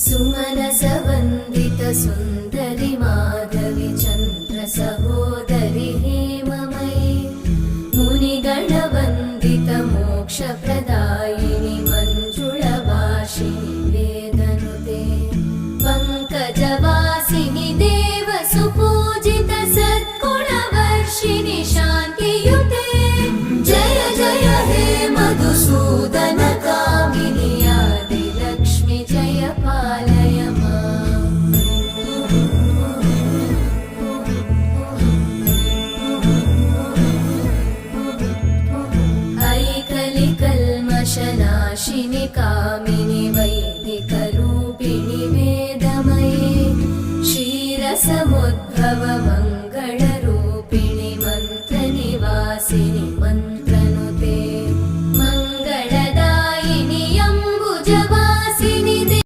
सुमनसवन्दित सुन्दरि माधवि चन्द्र सहोदरि हेममयि मुनिगणवन्दित मोक्षप्रदायिनि मञ्जुळभाषिणि वेदनुते पङ्कजवासिनि देव सुपूजित सद्गुणवर्षिणि शान्तियुते जय जय हे मधुसूदन कामिनि आदिलक्ष्मि जय पालय माम्। ऐकलिकल्मषनाशिनि कामिनि वै